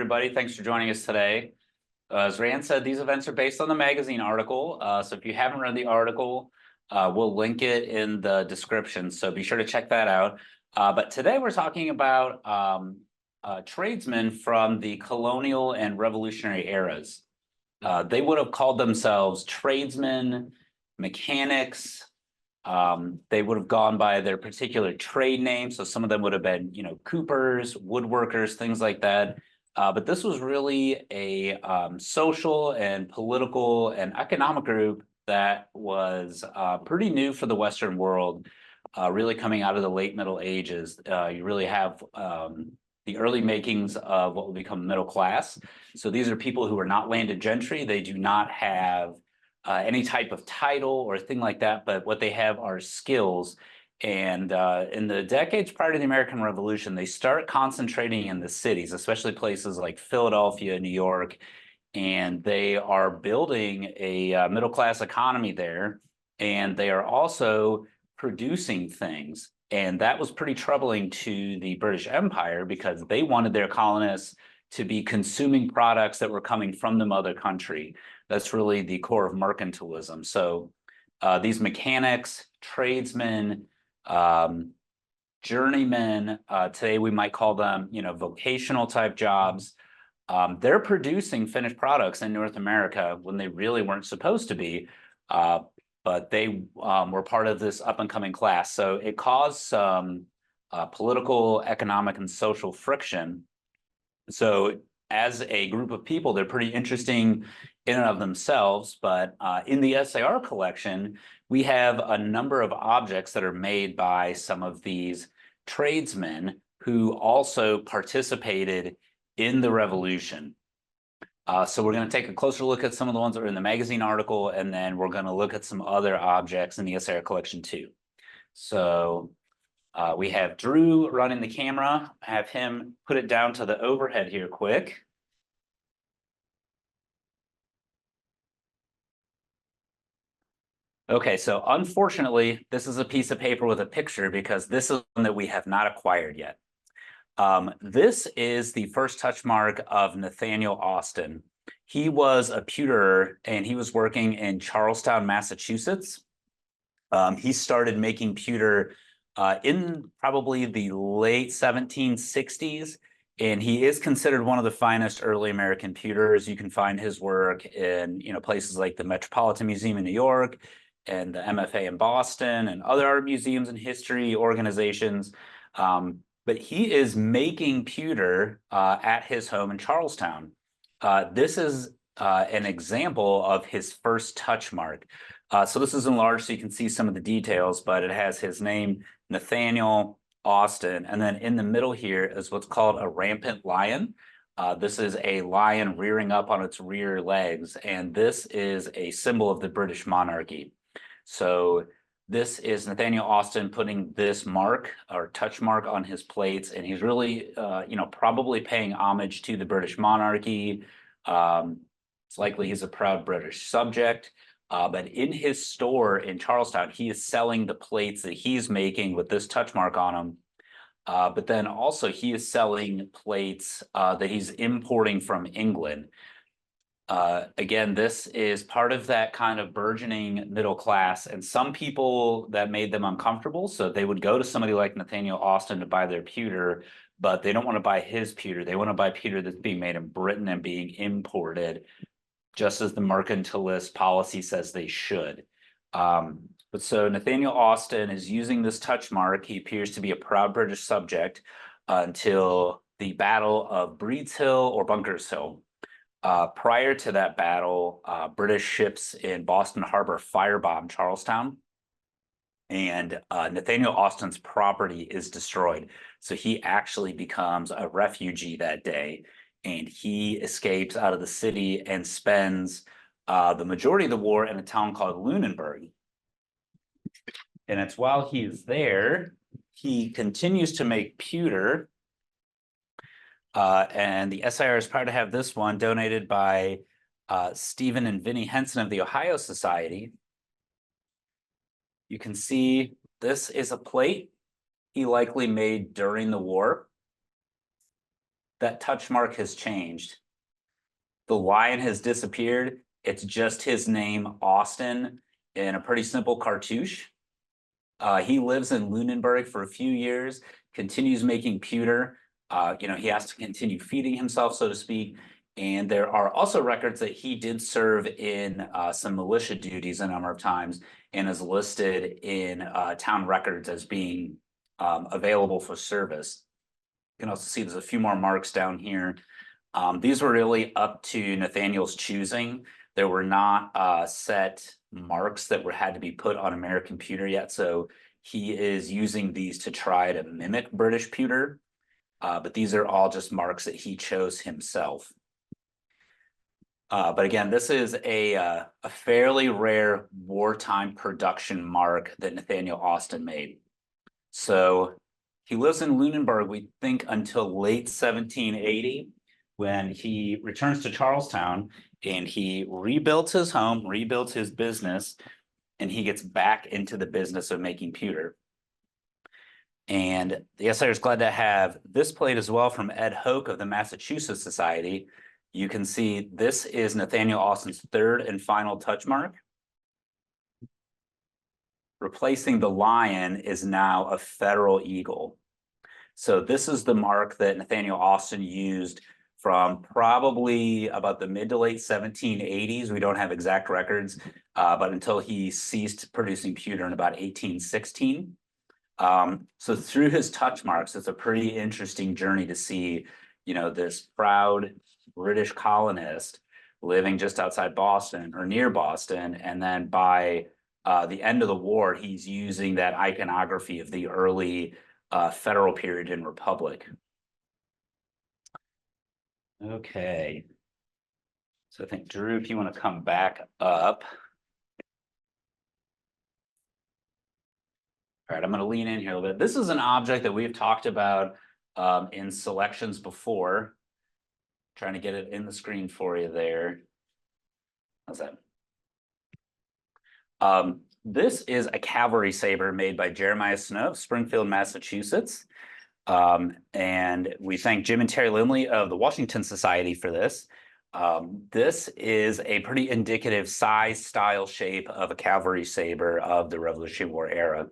everybody. Thanks for joining us today. As Rand said, these events are based on the magazine article. So if you haven't read the article, we'll link it in the description. So be sure to check that out. But today we're talking about tradesmen from the colonial and revolutionary eras. They would have called themselves tradesmen, mechanics. They would have gone by their particular trade name. So some of them would have been, coopers, woodworkers, things like that. But this was really a social and political and economic group that was pretty new for the Western world, really coming out of the late Middle Ages. You really have the early makings of what will become middle class. So these are people who are not landed gentry. They do not have any type of title or thing like that, but what they have are skills. And in the decades prior to the American Revolution, they start concentrating in the cities, especially places like Philadelphia, New York, and they are building a middle-class economy there, and they are also producing things. And that was pretty troubling to the British Empire because they wanted their colonists to be consuming products that were coming from the mother country. That's really the core of mercantilism. So these mechanics, tradesmen, journeymen, today we might call them, vocational type jobs. They're producing finished products in North America when they really weren't supposed to be, but they were part of this up and coming class. So it caused some political, economic, and social friction. So as a group of people, they're pretty interesting in and of themselves, but in the SAR collection, we have a number of objects that are made by some of these tradesmen who also participated in the revolution. So we're going to take a closer look at some of the ones that are in the magazine article, and then we're going to look at some other objects in the SAR collection too. So we have Drew running the camera. Have him put it down to the overhead here quick. Okay, so unfortunately, this is a piece of paper with a picture because this is one that we have not acquired yet. This is the first touch mark of Nathaniel Austin. He was a pewterer and he was working in Charlestown, Massachusetts. He started making pewter in probably the late 1760s, and he is considered one of the finest early American pewterers. You can find his work in places like the Metropolitan Museum in New York and the MFA in Boston and other art museums and history organizations. But he is making pewter at his home in Charlestown. This is an example of his first touch mark. So this is enlarged so you can see some of the details, but it has his name, Nathaniel Austin. And then in the middle here is what's called a rampant lion. This is a lion rearing up on its rear legs, and this is a symbol of the British monarchy. So this is Nathaniel Austin putting this mark or touch mark on his plates, and he's really, probably paying homage to the British monarchy. It's likely he's a proud British subject. But in his store in Charlestown, he is selling the plates that he's making with this touch mark on them. But then also he is selling plates that he's importing from England. Again, this is part of that kind of burgeoning middle class, and some people that made them uncomfortable. So they would go to somebody like Nathaniel Austin to buy their pewter, but they don't want to buy his pewter. They want to buy pewter that's being made in Britain and being imported, just as the mercantilist policy says they should. But so Nathaniel Austin is using this touch mark. He appears to be a proud British subject until the Battle of Breed's Hill or Bunker's Hill. Prior to that battle, British ships in Boston Harbor firebombed Charlestown, and Nathaniel Austin's property is destroyed. So he actually becomes a refugee that day, and he escapes out of the city and spends the majority of the war in a town called Lunenburg. And it's while he is there, he continues to make pewter. And the SIR is proud to have this one donated by Stephen and Vinnie Henson of the Ohio Society. You can see this is a plate he likely made during the war. that touch mark has changed. The lion has disappeared. It's just his name, Austin, in a pretty simple cartouche. He lives in Lunenburg for a few years, continues making pewter. He has to continue feeding himself, so to speak. And there are also records that he did serve in some militia duties a number of times and is listed in town records as being available for service. You can also see there's a few more marks down here. These were really up to Nathaniel's choosing. There were not set marks that had to be put on American pewter yet, so he is using these to try to mimic British pewter. But these are all just marks that he chose himself. But again, this is a fairly rare wartime production mark that Nathaniel Austin made. So he lives in Lunenburg, we think, until late 1780, when he returns to Charlestown and he rebuilds his home, rebuilds his business, and he gets back into the business of making pewter. And the SIR is glad to have this plate as well from Ed Hoke of the Massachusetts Society. You can see this is Nathaniel Austin's third and final touch mark. Replacing the lion is now a federal eagle. So this is the mark that Nathaniel Austin used from probably about the mid to late 1780s. We don't have exact records, but until he ceased producing pewter in about 1816. So through his touch marks, it's a pretty interesting journey to see, this proud British colonist living just outside Boston or near Boston. And then by the end of the war, he's using that iconography of the early federal period in Republic. Okay. So I think, Drew, if you want to come back up. All right, I'm going to lean in here a little bit. This is an object that we've talked about in selections before. Trying to get it in the screen for you there. How's that? This is a cavalry saber made by Jeremiah Snow of Springfield, Massachusetts. And we thank Jim and Terry Lindley of the Washington Society for this. This is a pretty indicative size, style, shape of a cavalry saber of the Revolutionary War era.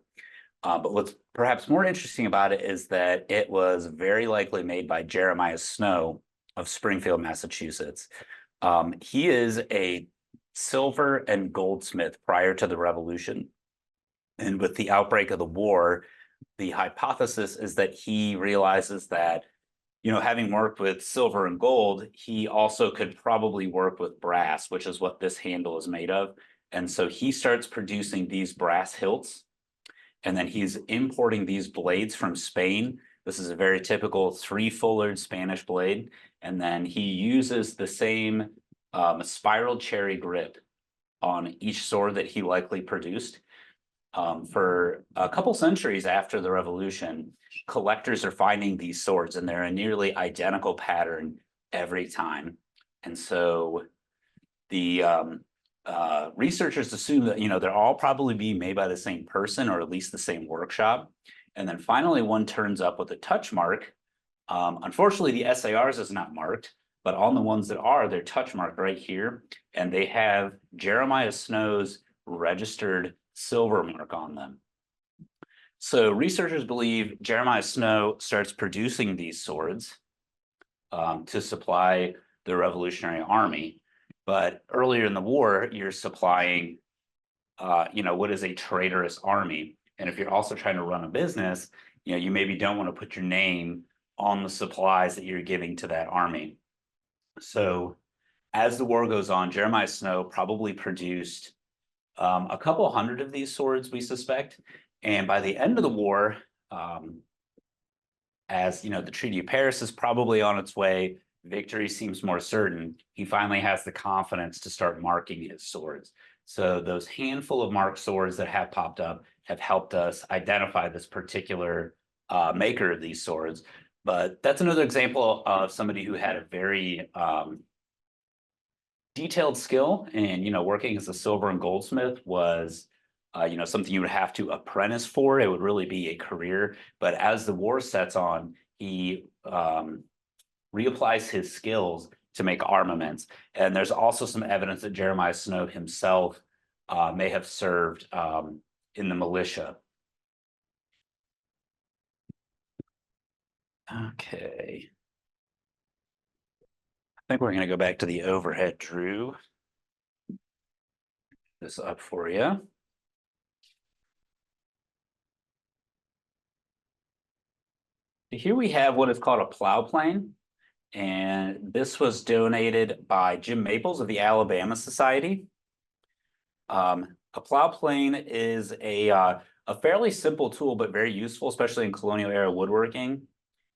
But what's perhaps more interesting about it is that it was very likely made by Jeremiah Snow of Springfield, Massachusetts. He is a silver and goldsmith prior to the Revolution. And with the outbreak of the war, the hypothesis is that he realizes that, having worked with silver and gold, he also could probably work with brass, which is what this handle is made of. And so he starts producing these brass hilts. And then he's importing these blades from Spain. This is a very typical three-fullered Spanish blade. And then he uses the same spiral cherry grip on each sword that he likely produced. For a couple centuries after the Revolution, collectors are finding these swords and they're a nearly identical pattern every time. And so the researchers assume that, they're all probably being made by the same person or at least the same workshop. And then finally, one turns up with a touch mark. Unfortunately, the SARs is not marked, but on the ones that are, they're touch marked right here. And they have Jeremiah Snow's registered silver mark on them. So researchers believe Jeremiah Snow starts producing these swords to supply the Revolutionary Army. But earlier in the war, you're supplying, what is a traitorous army. And if you're also trying to run a business, you maybe don't want to put your name on the supplies that you're giving to that army. So as the war goes on, Jeremiah Snow probably produced a couple hundred of these swords, we suspect. And by the end of the war, as the Treaty of Paris is probably on its way, victory seems more certain, he finally has the confidence to start marking his swords. So those handful of marked swords that have popped up have helped us identify this particular maker of these swords. But that's another example of somebody who had a very detailed skill, and working as a silver and goldsmith was something you would have to apprentice for. It would really be a career. But as the war sets on, he reapplies his skills to make armaments. And there's also some evidence that Jeremiah Snow himself may have served in the militia. Okay. I think we're going to go back to the overhead, Drew. This up for you. Here we have what is called a plow plane. And this was donated by Jim Maples of the Alabama Society. A plow plane is a fairly simple tool, but very useful, especially in colonial era woodworking.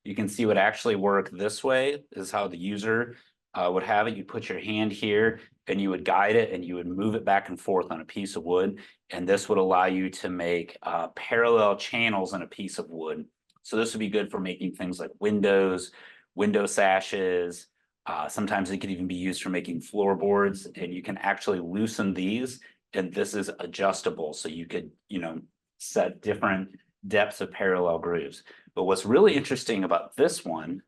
You can see it would actually work this way. This is how the user would have it. You put your hand here and you would guide it and you would move it back and forth on a piece of wood. And this would allow you to make parallel channels in a piece of wood. So this would be good for making things like windows, window sashes. Sometimes it could even be used for making floorboards, and you can actually loosen these, and this is adjustable. So you could, set different depths of parallel grooves. But what's really interesting about this one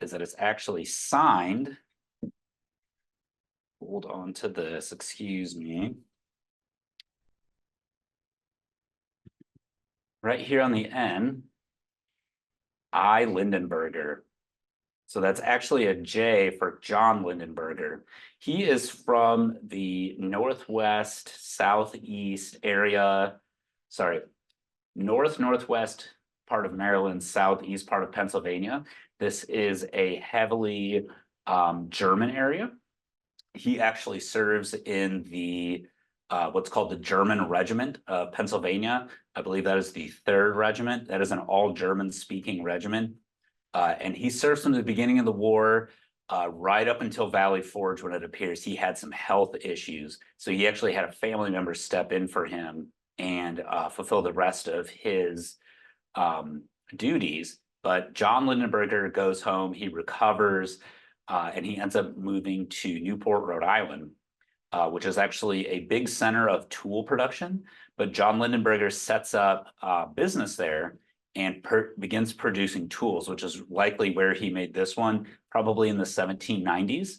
is that it's actually signed. Hold on to this, excuse me. Right here on the end, I. Lindenberger. So that's actually a J for John Lindenberger. He is from the northwest, southeast area, northwest part of Maryland, southeast part of Pennsylvania. This is a heavily German area. He actually serves in the what's called the German Regiment of Pennsylvania. I believe that is the 3rd Regiment. That is an all German speaking regiment. And he served from the beginning of the war right up until Valley Forge, when it appears he had some health issues. So he actually had a family member step in for him and fulfill the rest of his duties. But John Lindenberger goes home, he recovers, and he ends up moving to Newport, Rhode Island, which is actually a big center of tool production. But John Lindenberger sets up business there and begins producing tools, which is likely where he made this one, probably in the 1790s.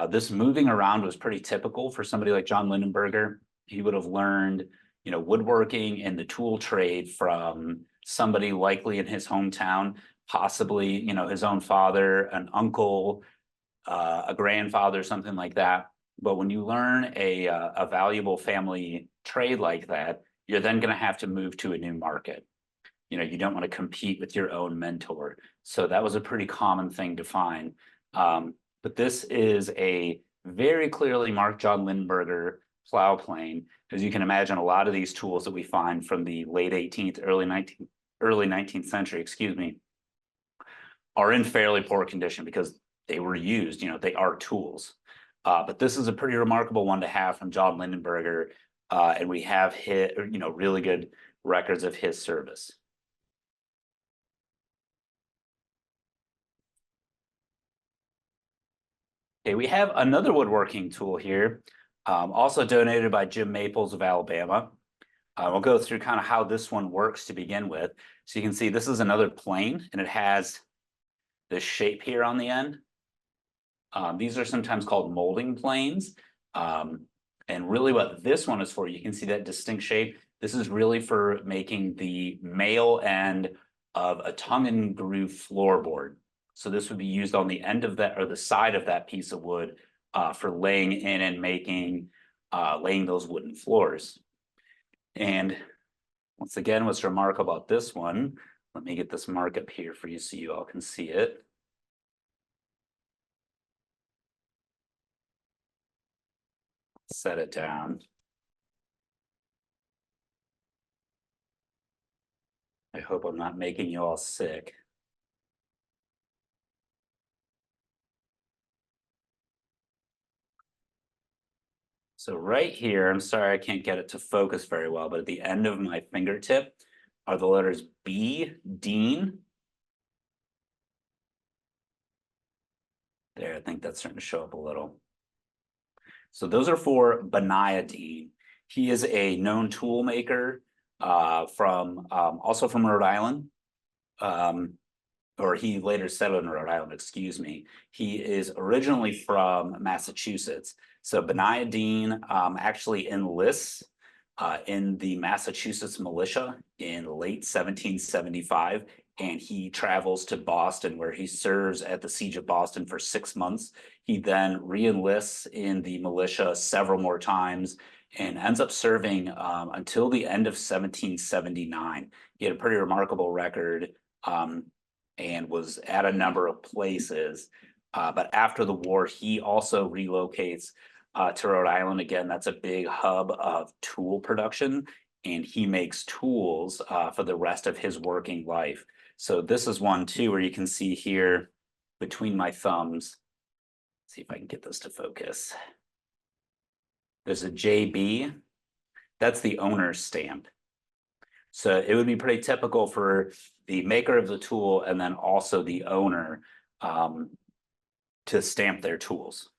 This moving around was pretty typical for somebody like John Lindenberger. He would have learned, woodworking and the tool trade from somebody likely in his hometown, possibly, his own father, an uncle, a grandfather, something like that. But when you learn a valuable family trade like that, you're then going to have to move to a new market. You don't want to compete with your own mentor. So that was a pretty common thing to find. But this is a very clearly marked John Lindenberger plow plane. As you can imagine, a lot of these tools that we find from the late 18th, early 19th century, are in fairly poor condition because they were used, they are tools. But this is a pretty remarkable one to have from John Lindenberger. And we have really good records of his service. Okay, we have another woodworking tool here, also donated by Jim Maples of Alabama. We'll go through kind of how this one works to begin with. So you can see this is another plane, and it has this shape here on the end. These are sometimes called molding planes. And really what this one is for, you can see that distinct shape. This is really for making the male end of a tongue and groove floorboard. So this would be used on the end of that, or the side of that piece of wood, for laying in and laying those wooden floors. And once again, what's remarkable about this one, let me get this mark up here for you so you all can see it. Set it down. I hope I'm not making you all sick. So right here, I'm sorry I can't get it to focus very well, but at the end of my fingertip are the letters B, Dean. There, I think that's starting to show up a little. So those are for Benaiah Dean. He is a known tool maker also from Rhode Island. or he later settled in Rhode Island, excuse me. He is originally from Massachusetts. So Benaiah Dean actually enlists in the Massachusetts militia in late 1775, and he travels to Boston, where he serves at the Siege of Boston for 6 months. He then re-enlists in the militia several more times and ends up serving until the end of 1779. He had a pretty remarkable record and was at a number of places. But after the war, he also relocates to Rhode Island. Again, that's a big hub of tool production, and he makes tools for the rest of his working life. So this is one too, where you can see here between my thumbs. Let's see if I can get this to focus. There's a JB. That's the owner's stamp. So it would be pretty typical for the maker of the tool and then also the owner to stamp their tools.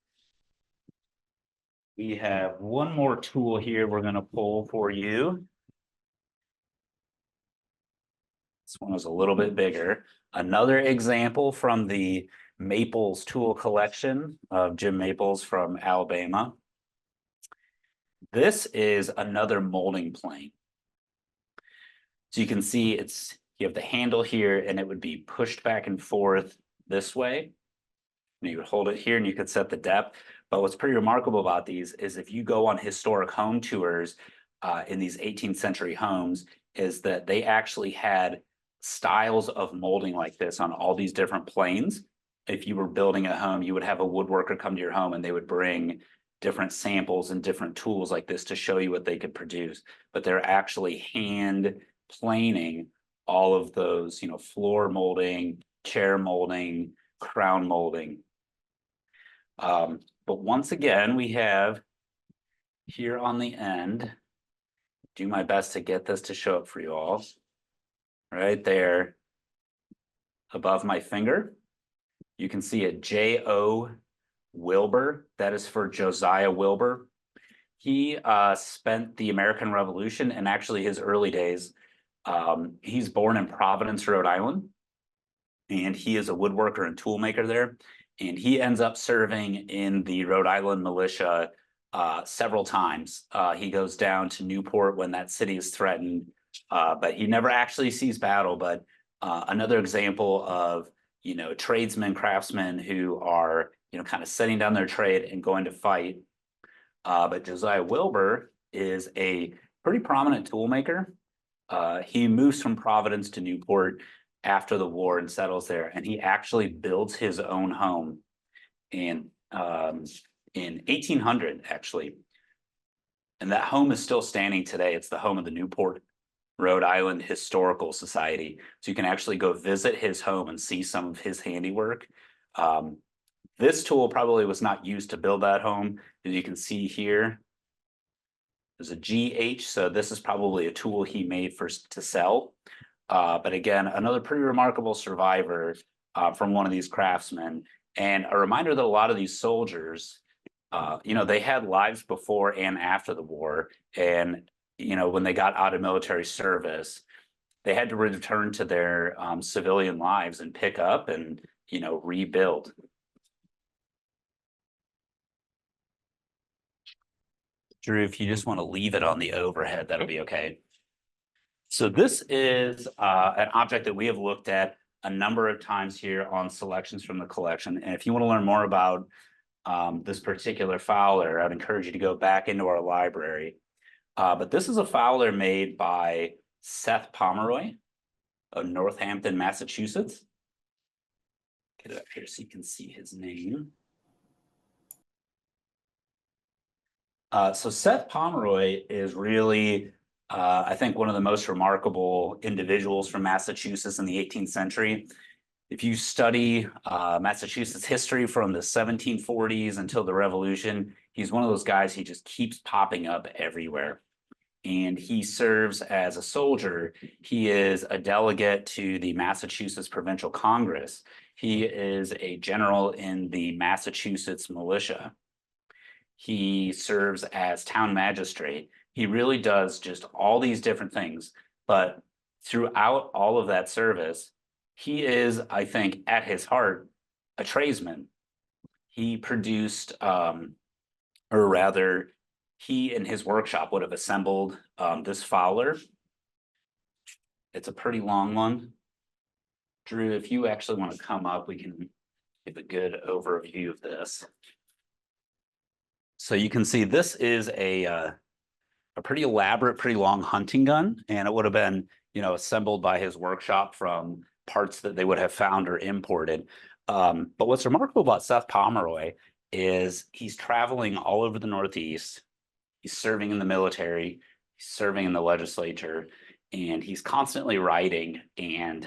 We have one more tool here we're going to pull for you. This one is a little bit bigger. Another example from the Maples tool collection of Jim Maples from Alabama. This is another molding plane. So you can see you have the handle here, and it would be pushed back and forth this way. And you would hold it here and you could set the depth. But what's pretty remarkable about these is if you go on historic home tours in these 18th century homes, is that they actually had styles of molding like this on all these different planes. If you were building a home, you would have a woodworker come to your home and they would bring different samples and different tools like this to show you what they could produce. But they're actually hand planing all of those, floor molding, chair molding, crown molding. But once again, we have here on the end, do my best to get this to show up for you all. Right there above my finger, you can see a J.O. Wilbur. That is for Josiah Wilbur. He spent the American Revolution and actually his early days. He's born in Providence, Rhode Island, and he is a woodworker and tool maker there. And he ends up serving in the Rhode Island militia several times. He goes down to Newport when that city is threatened, but he never actually sees battle. But another example of, tradesmen, craftsmen who are, kind of setting down their trade and going to fight. But Josiah Wilbur is a pretty prominent tool maker. He moves from Providence to Newport after the war and settles there, and he actually builds his own home in 1800 actually, and that home is still standing today. It's the home of the Newport, Rhode Island Historical Society. So you can actually go visit his home and see some of his handiwork. This tool probably was not used to build that home. As you can see here, there's a GH, so this is probably a tool he made to sell. But again, another pretty remarkable survivor from one of these craftsmen. And a reminder that a lot of these soldiers, they had lives before and after the war. And, when they got out of military service, they had to return to their civilian lives and pick up and, rebuild. Drew, if you just want to leave it on the overhead, that'll be okay. So this is an object that we have looked at a number of times here on selections from the collection. And if you want to learn more about this particular Fowler, I'd encourage you to go back into our library. But this is a Fowler made by Seth Pomeroy of Northampton, Massachusetts. Get it up here so you can see his name. So Seth Pomeroy is really, I think, one of the most remarkable individuals from Massachusetts in the 18th century. If you study Massachusetts history from the 1740s until the Revolution, he's one of those guys, he just keeps popping up everywhere. And he serves as a soldier. He is a delegate to the Massachusetts Provincial Congress. He is a general in the Massachusetts militia. He serves as town magistrate. He really does just all these different things. But throughout all of that service, He is, I think, at his heart, a tradesman. He produced, or rather, he in his workshop would have assembled this Fowler. It's a pretty long one. Drew, if you actually want to come up, we can give a good overview of this. So you can see this is a pretty elaborate, pretty long hunting gun, and it would have been, assembled by his workshop from parts that they would have found or imported. But what's remarkable about Seth Pomeroy is he's traveling all over the Northeast. He's serving in the military, he's serving in the legislature, and he's constantly writing and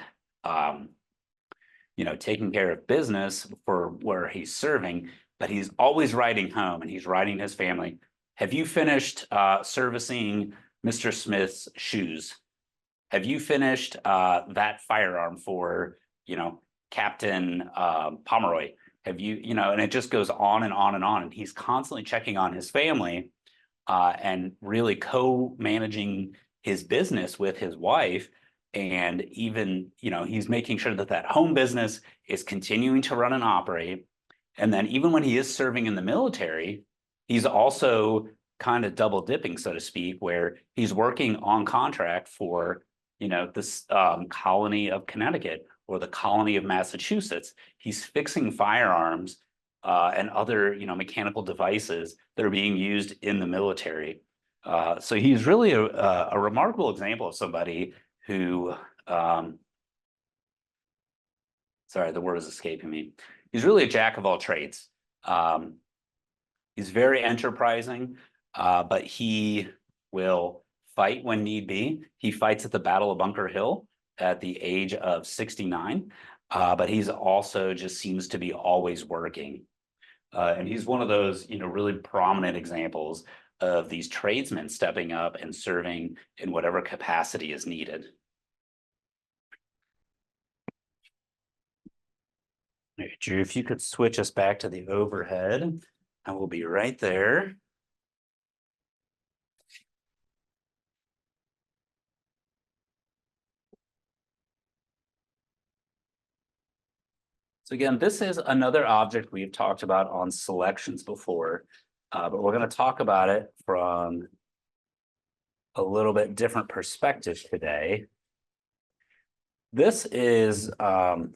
taking care of business for where he's serving, but he's always writing home and he's writing his family. Have you finished servicing Mr. Smith's shoes? Have you finished that firearm for, Captain Pomeroy? Have you, and it just goes on and on and on. And he's constantly checking on his family and really co-managing his business with his wife. And even, he's making sure that that home business is continuing to run and operate. And then even when he is serving in the military, he's also kind of double dipping, so to speak, where he's working on contract for, this colony of Connecticut or the colony of Massachusetts. He's fixing firearms and other, mechanical devices that are being used in the military. So he's really a remarkable example of somebody who, sorry, the word is escaping me. He's really a jack of all trades. He's very enterprising, but he will fight when need be. He fights at the Battle of Bunker Hill at the age of 69, but he's also just seems to be always working. And he's one of those, really prominent examples of these tradesmen stepping up and serving in whatever capacity is needed. All right, Drew, if you could switch us back to the overhead, I will be right there. So again, this is another object we've talked about on selections before, but we're going to talk about it from a little bit different perspective today. This is one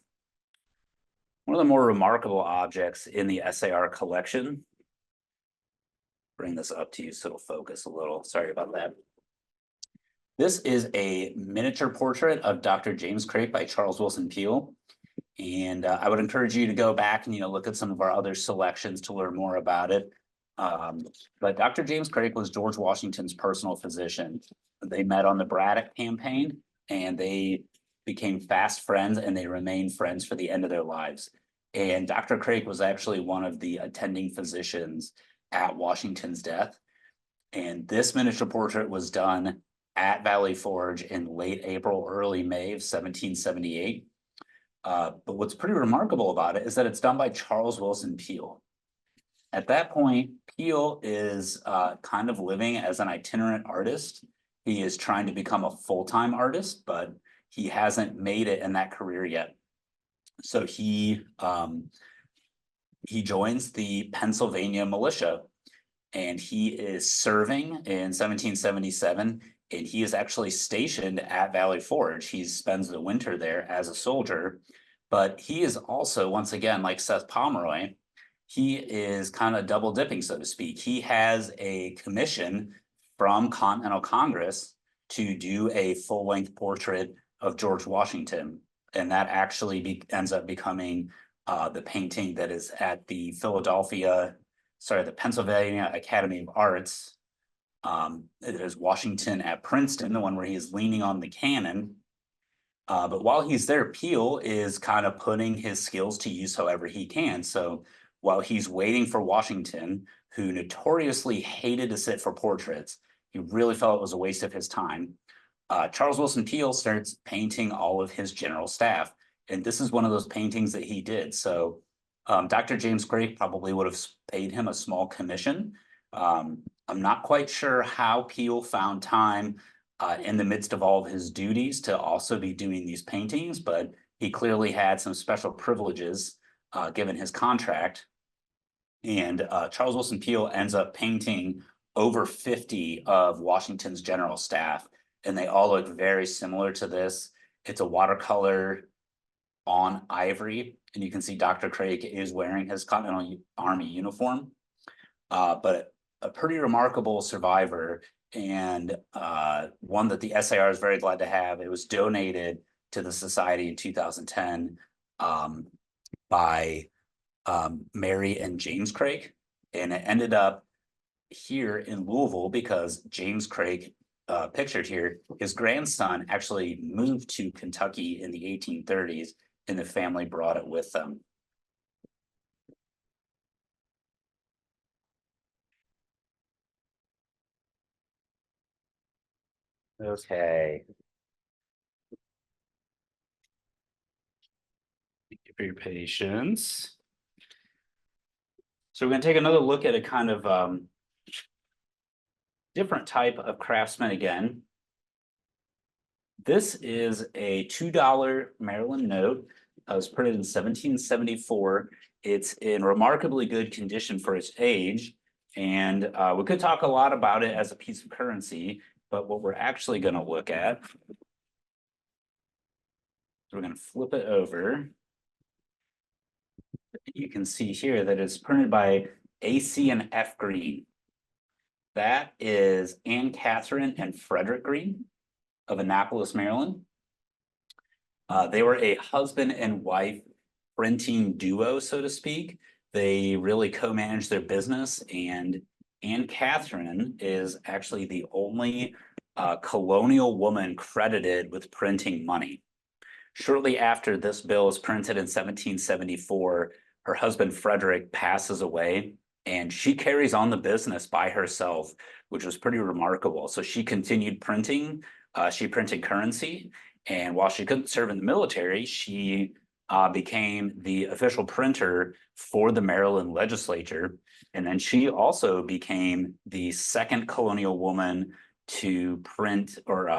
of the more remarkable objects in the SAR collection. Bring this up to you so it'll focus a little. Sorry about that. This is a miniature portrait of Dr. James Craik by Charles Willson Peale. And I would encourage you to go back and look at some of our other selections to learn more about it. But Dr. James Craik was George Washington's personal physician. They met on the Braddock campaign and they became fast friends, and they remained friends for the end of their lives. And Dr. Craik was actually one of the attending physicians at Washington's death. And this miniature portrait was done at Valley Forge in late April, early May of 1778. But what's pretty remarkable about it is that it's done by Charles Willson Peale. At that point, Peale is kind of living as an itinerant artist. He is trying to become a full-time artist, but he hasn't made it in that career yet. So he joins the Pennsylvania militia, and he is serving in 1777, and he is actually stationed at Valley Forge. He spends the winter there as a soldier, but he is also, once again, like Seth Pomeroy, he is kind of double dipping, so to speak. He has a commission from Continental Congress to do a full-length portrait of George Washington, and that actually ends up becoming the painting that is at the Pennsylvania Academy of Arts. It is Washington at Princeton, the one where he is leaning on the cannon. But while he's there, Peale is kind of putting his skills to use however he can. So while he's waiting for Washington, who notoriously hated to sit for portraits, he really felt it was a waste of his time. Charles Willson Peale starts painting all of his general staff. And this is one of those paintings that he did. So Dr. James Craik probably would have paid him a small commission. I'm not quite sure how Peale found time in the midst of all of his duties to also be doing these paintings, but He clearly had some special privileges given his contract. And Charles Wilson Peale ends up painting over 50 of Washington's general staff, and they all look very similar to this. It's a watercolor on ivory, and you can see Dr. Craig is wearing his Continental Army uniform, but a pretty remarkable survivor, and one that the SAR is very glad to have. It was donated to the Society in 2010 by Mary and James Craig, and it ended up here in Louisville because James Craig, pictured here, his grandson actually moved to Kentucky in the 1830s, and the family brought it with them. Okay. Thank you for your patience. So we're going to take another look at a kind of different type of craftsman again. This is a $2 Maryland note. It was printed in 1774. It's in remarkably good condition for its age. And we could talk a lot about it as a piece of currency, but what we're actually going to look at, we're going to flip it over. You can see here that it's printed by AC and F Green. That is Anne Catherine and Frederick Green of Annapolis, Maryland. They were a husband and wife printing duo, so to speak. They really co-managed their business, and Anne Catherine is actually the only colonial woman credited with printing money. Shortly after this bill is printed in 1774, her husband Frederick passes away, and she carries on the business by herself, which was pretty remarkable. So she continued printing. She printed currency, and while she couldn't serve in the military, she became the official printer for the Maryland legislature. And then she also became the second colonial woman to print, or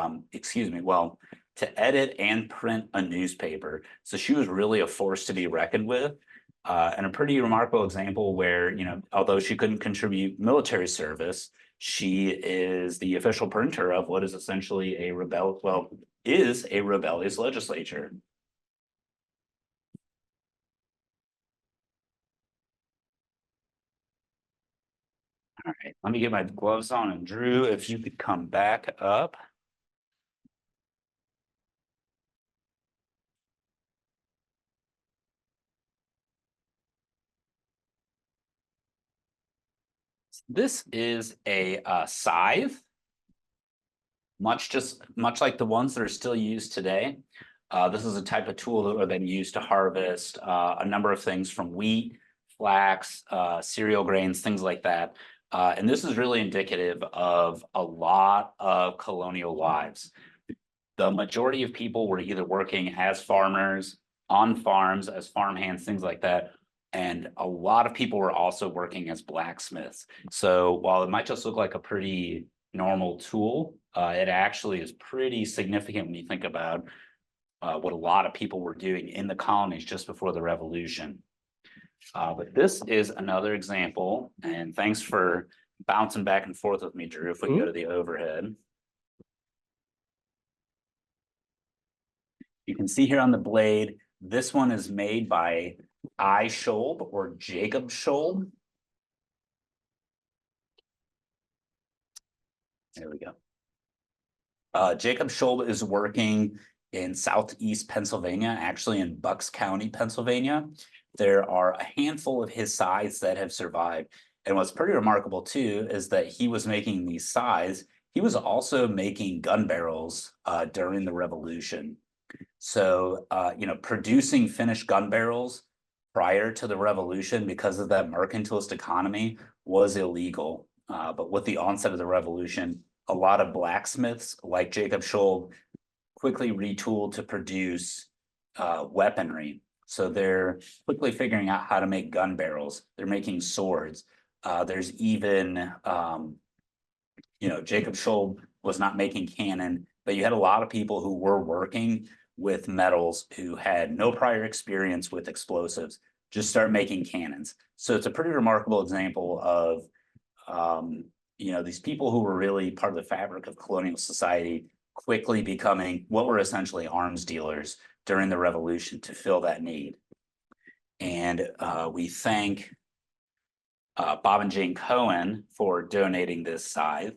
to edit and print a newspaper. So she was really a force to be reckoned with, and a pretty remarkable example where, although she couldn't contribute military service, she is the official printer of what is essentially a rebellious legislature. All right, let me get my gloves on, and Drew, if you could come back up. This is a scythe, much like the ones that are still used today. This is a type of tool that would have been used to harvest a number of things from wheat, flax, cereal grains, things like that. And this is really indicative of a lot of colonial lives. The majority of people were either working as farmers, on farms, as farmhands, things like that. And a lot of people were also working as blacksmiths. So while it might just look like a pretty normal tool, it actually is pretty significant when you think about what a lot of people were doing in the colonies just before the Revolution. But this is another example, and thanks for bouncing back and forth with me, Drew, if we go to the overhead. You can see here on the blade, this one is made by I. Scholb or Jacob Scholb. There we go. Jacob Scholb is working in southeast Pennsylvania, actually in Bucks County, Pennsylvania. There are a handful of his scythes that have survived. And what's pretty remarkable too is that he was making these scythes. He was also making gun barrels during the Revolution. So, producing finished gun barrels prior to the Revolution, because of that mercantilist economy, was illegal. But with the onset of the Revolution, a lot of blacksmiths like Jacob Scholb quickly retooled to produce weaponry. So they're quickly figuring out how to make gun barrels. They're making swords. There's even, Jacob Scholb was not making cannon, but you had a lot of people who were working with metals who had no prior experience with explosives just start making cannons. So it's a pretty remarkable example of, these people who were really part of the fabric of colonial society quickly becoming what were essentially arms dealers during the revolution to fill that need. And we thank Bob and Jane Cohen for donating this scythe.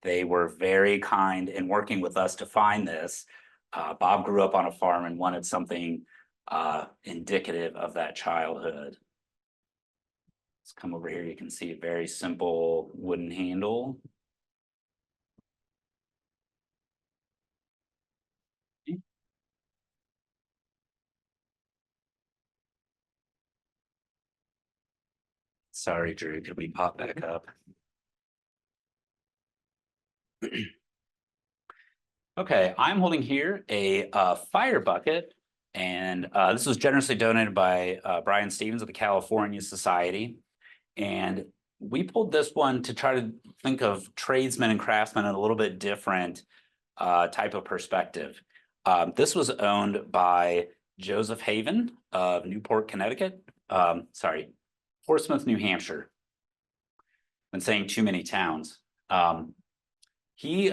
They were very kind in working with us to find this. Bob grew up on a farm and wanted something indicative of that childhood. Let's come over here. You can see a very simple wooden handle. Sorry, Drew, could we pop back up? Okay, I'm holding here a fire bucket, and this was generously donated by Brian Stevens of the California Society. And we pulled this one to try to think of tradesmen and craftsmen in a little bit different type of perspective. This was owned by Joseph Haven of Newport, Connecticut. Portsmouth, New Hampshire. I'm saying too many towns. He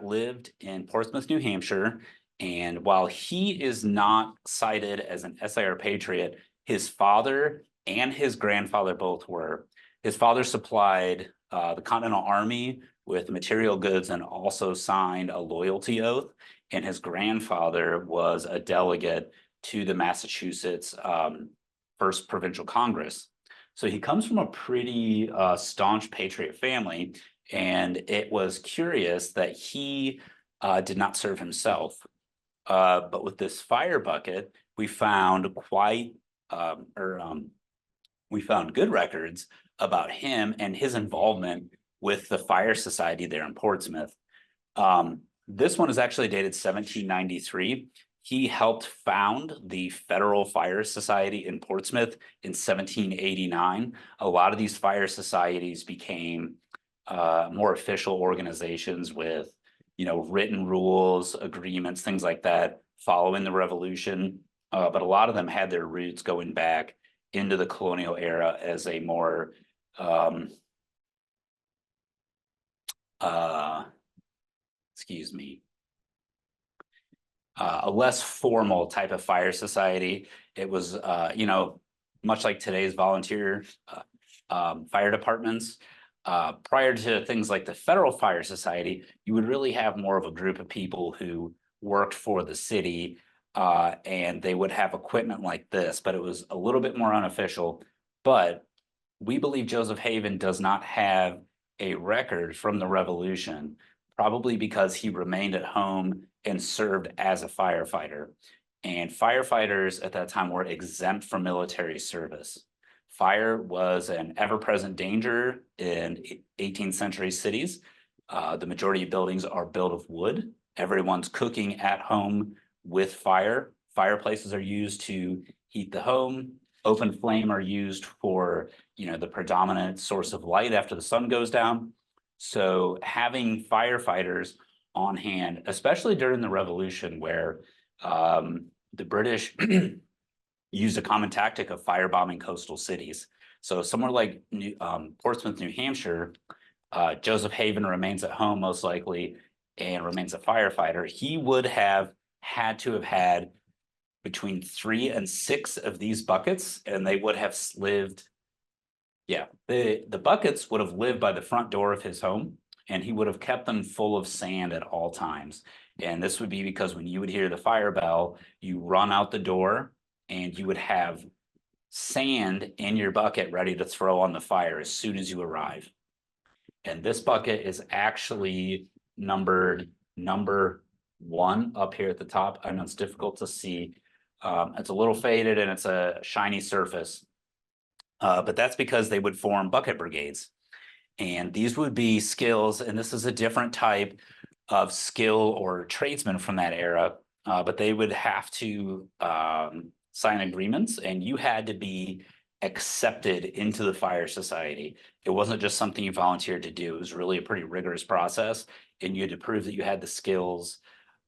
lived in Portsmouth, New Hampshire, and while he is not cited as an SIR patriot, his father and his grandfather both were. His father supplied the Continental Army with material goods and also signed a loyalty oath, and his grandfather was a delegate to the Massachusetts First Provincial Congress. So he comes from a pretty staunch patriot family, and it was curious that he did not serve himself. But with this fire bucket, we found we found good records about him and his involvement with the Fire Society there in Portsmouth. This one is actually dated 1793. He helped found the Federal Fire Society in Portsmouth in 1789. A lot of these fire societies became more official organizations with, written rules, agreements, things like that following the revolution. But a lot of them had their roots going back into the colonial era as a more a less formal type of fire society. It was, much like today's volunteer fire departments. Prior to things like the Federal Fire Society, you would really have more of a group of people who worked for the city, and they would have equipment like this, but it was a little bit more unofficial. But we believe Joseph Haven does not have a record from the revolution, probably because he remained at home and served as a firefighter. And firefighters at that time were exempt from military service. Fire was an ever-present danger in 18th century cities. The majority of buildings are built of wood. Everyone's cooking at home with fire. Fireplaces are used to heat the home. Open flame are used for, the predominant source of light after the sun goes down. So having firefighters on hand, especially during the revolution where the British used a common tactic of firebombing coastal cities. So somewhere like Portsmouth, New Hampshire, Joseph Haven remains at home most likely and remains a firefighter. He would have had to have had between 3 and 6 of these buckets, and they would have lived. Yeah, the buckets would have lived by the front door of his home, and he would have kept them full of sand at all times. And this would be because when you would hear the fire bell, you run out the door and you would have sand in your bucket ready to throw on the fire as soon as you arrive. And this bucket is actually numbered number 1 up here at the top. I know it's difficult to see. It's a little faded and it's a shiny surface. But that's because they would form bucket brigades. And these would be skills, and this is a different type of skill or tradesman from that era, but they would have to sign agreements, and you had to be accepted into the fire society. It wasn't just something you volunteered to do. It was really a pretty rigorous process, and you had to prove that you had the skills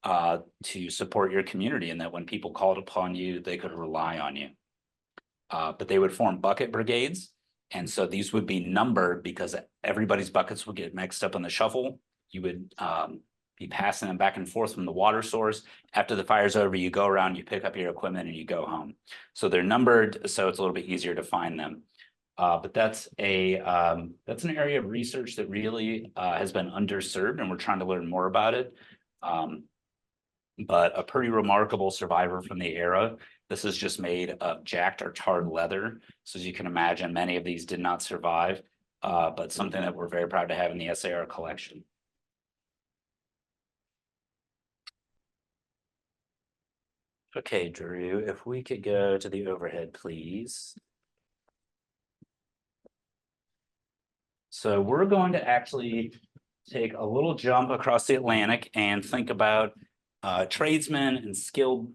to support your community, and that when people called upon you, they could rely on you. But they would form bucket brigades. And so these would be numbered because everybody's buckets would get mixed up in the shuffle. You would be passing them back and forth from the water source. After the fire's over, you go around, you pick up your equipment, and you go home. So they're numbered, so it's a little bit easier to find them. But that's an area of research that really has been underserved, and we're trying to learn more about it. But a pretty remarkable survivor from the era. This is just made of jacked or tarred leather. So as you can imagine, many of these did not survive, but something that we're very proud to have in the SAR collection. Okay, Drew, if we could go to the overhead, please. So we're going to actually take a little jump across the Atlantic and think about tradesmen and skilled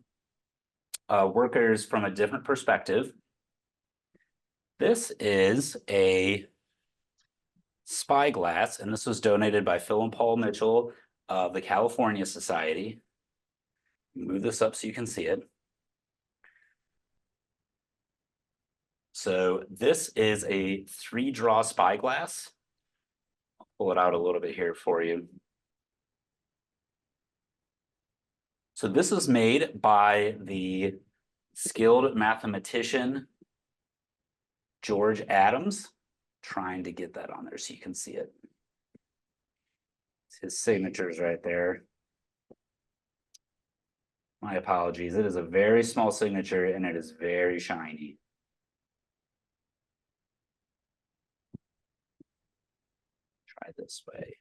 workers from a different perspective. This is a spyglass, and this was donated by Phil and Paul Mitchell of the California Society. Move this up so you can see it. So this is a 3-draw spyglass. I'll pull it out a little bit here for you. So this is made by the skilled mathematician George Adams. Trying to get that on there so you can see it. His signature's right there. My apologies. It is a very small signature and it is very shiny. Try this way.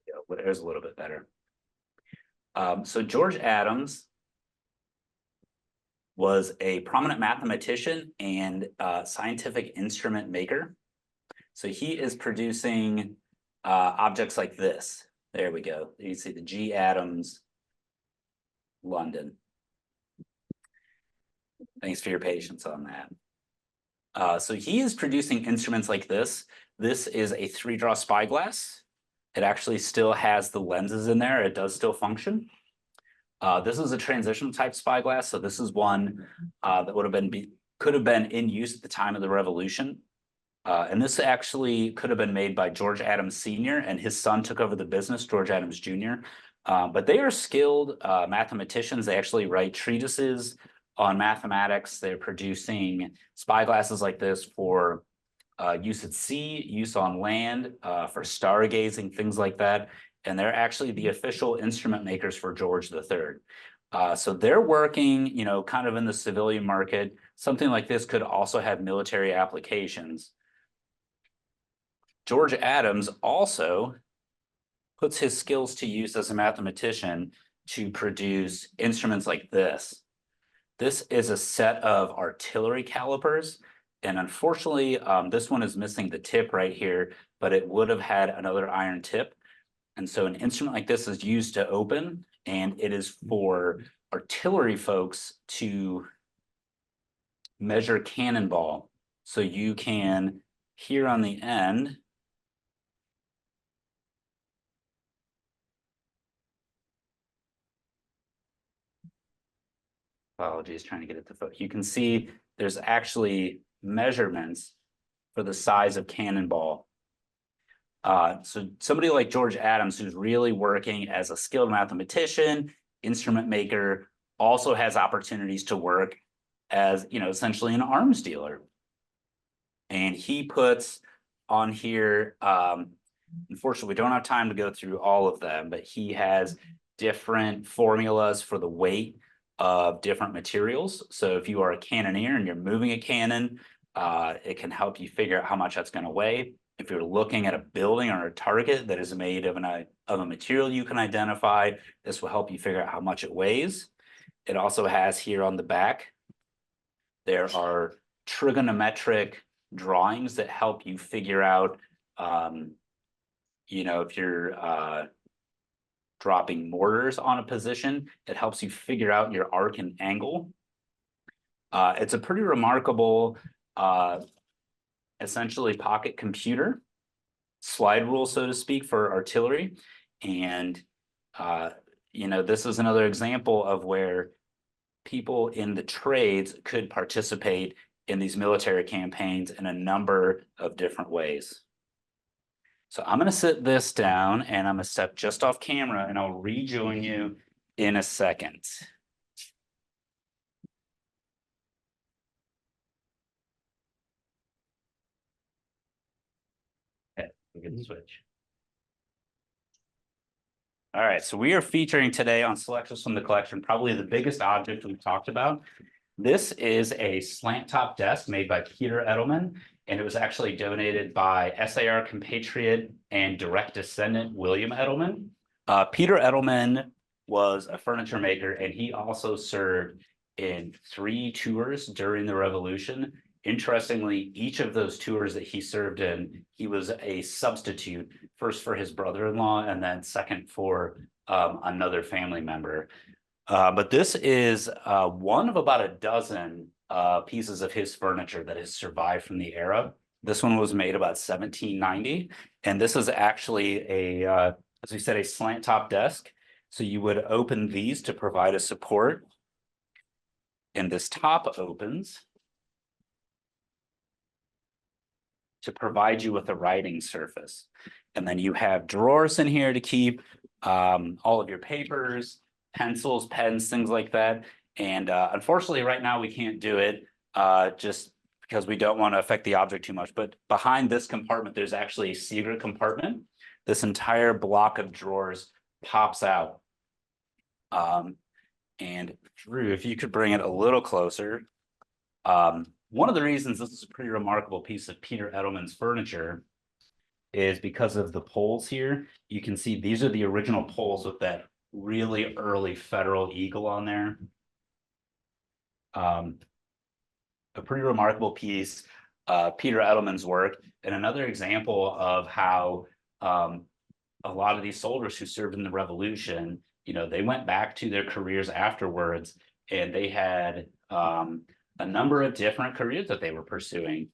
There we go. There's a little bit better. So George Adams was a prominent mathematician and scientific instrument maker. So he is producing objects like this. There we go. You see the G. Adams, London. Thanks for your patience on that. So he is producing instruments like this. This is a 3-draw spyglass. It actually still has the lenses in there. It does still function. This is a transitional type spyglass. So this is one that could have been in use at the time of the Revolution. And this actually could have been made by George Adams Sr. and his son took over the business, George Adams Jr. But they are skilled mathematicians. They actually write treatises on mathematics. They're producing spyglasses like this for use at sea, use on land, for stargazing, things like that. And they're actually the official instrument makers for George III. So they're working, you know, kind of in the civilian market. Something like this could also have military applications. George Adams also puts his skills to use as a mathematician to produce instruments like this. This is a set of artillery calipers. And unfortunately, this one is missing the tip right here, but it would have had another iron tip. And so an instrument like this is used to open, and it is for artillery folks to measure cannonball. So you can, here on the end, apologies, trying to get it to focus. You can see there's actually measurements for the size of cannonball. So somebody like George Adams, who's really working as a skilled mathematician, instrument maker, also has opportunities to work as, you know, essentially an arms dealer. And he puts on here, unfortunately, we don't have time to go through all of them, but he has different formulas for the weight of different materials. So if you are a cannoneer and you're moving a cannon, it can help you figure out how much that's going to weigh. If you're looking at a building or a target that is made of a material you can identify, this will help you figure out how much it weighs. It also has here on the back, there are trigonometric drawings that help you figure out, you know, if you're dropping mortars on a position, it helps you figure out your arc and angle. It's a pretty remarkable essentially pocket computer, slide rule, so to speak, for artillery. And, this is another example of where people in the trades could participate in these military campaigns in a number of different ways. So I'm going to sit this down and I'm going to step just off camera and I'll rejoin you in a second. Okay, we're going to switch. All right, so we are featuring today on Selections from the Collection, probably the biggest object we've talked about. This is a slant top desk made by Peter Edelman, and it was actually donated by SAR compatriot and direct descendant William Edelman. Peter Edelman was a furniture maker, and he also served in 3 tours during the Revolution. Interestingly, each of those tours that he served in, he was a substitute, first for his brother-in-law and then second for another family member. But this is one of about a dozen pieces of his furniture that has survived from the era. This one was made about 1790, and this is actually as we said, a slant top desk. So you would open these to provide a support, and this top opens to provide you with a writing surface. And then you have drawers in here to keep all of your papers, pencils, pens, things like that. And unfortunately, right now we can't do it just because we don't want to affect the object too much. But behind this compartment, there's actually a secret compartment. This entire block of drawers pops out. And Drew, if you could bring it a little closer. One of the reasons this is a pretty remarkable piece of Peter Edelman's furniture is because of the poles here. You can see these are the original poles with that really early Federal eagle on there. A pretty remarkable piece, Peter Edelman's work, and another example of how a lot of these soldiers who served in the Revolution, they went back to their careers afterwards, and they had a number of different careers that they were pursuing.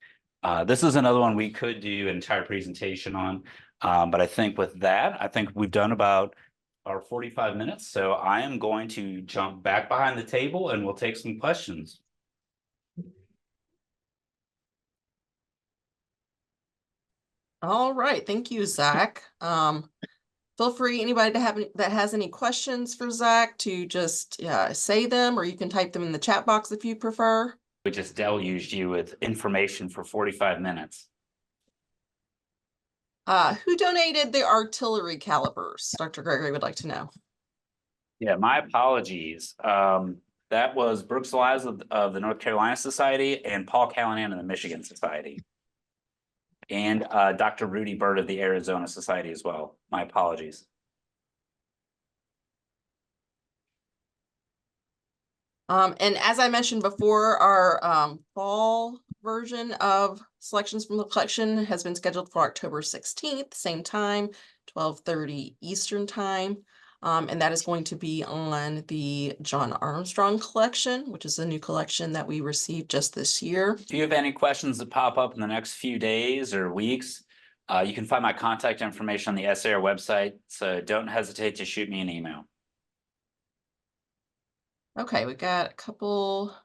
This is another one we could do an entire presentation on, but I think with that, I think we've done about our 45 minutes. So I am going to jump back behind the table and we'll take some questions. All right, thank you, Zac. Feel free, anybody that has any questions for Zac, to just say them, or you can type them in the chat box if you prefer. We just deluged you with information for 45 minutes. Who donated the artillery calibers? Dr. Gregory would like to know. Yeah, my apologies. That was Brooks Lives of the North Carolina Society and Paul Callahan of the Michigan Society. And Dr. Rudy Bird of the Arizona Society as well. My apologies. And as I mentioned before, our fall version of Selections from the Collection has been scheduled for October 16th, same time, 12:30 Eastern time. And that is going to be on the John Armstrong collection, which is a new collection that we received just this year. If you have any questions that pop up in the next few days or weeks, you can find my contact information on the SAR website, so don't hesitate to shoot me an email. Okay, we got a couple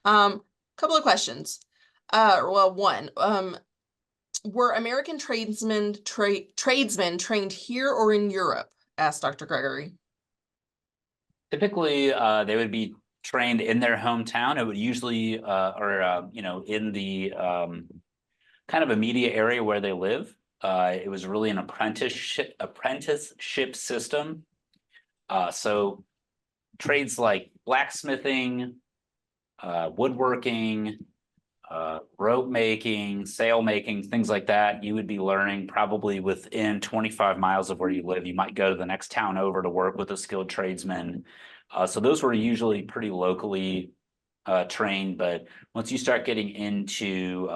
of questions. Well, one, were American tradesmen trained here or in Europe? Asked Dr. Gregory. Typically, they would be trained in their hometown. It would usually, in the kind of immediate area where they live. It was really an apprenticeship system. So trades like blacksmithing, woodworking, rope making, sail making, things like that, you would be learning probably within 25 miles of where you live. You might go to the next town over to work with a skilled tradesman. So those were usually pretty locally trained, but once you start getting into,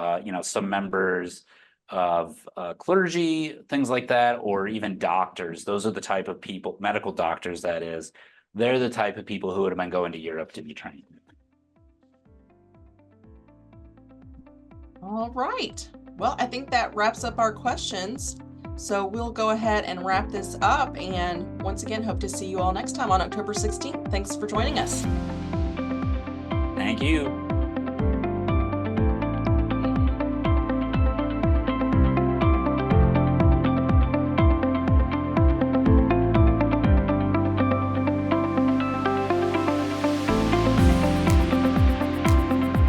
some members of clergy, things like that, or even doctors, those are the type of people, medical doctors that is, they're the type of people who would have been going to Europe to be trained. All right. Well, I think that wraps up our questions. So we'll go ahead and wrap this up. And once again, hope to see you all next time on October 16th. Thanks for joining us. Thank you.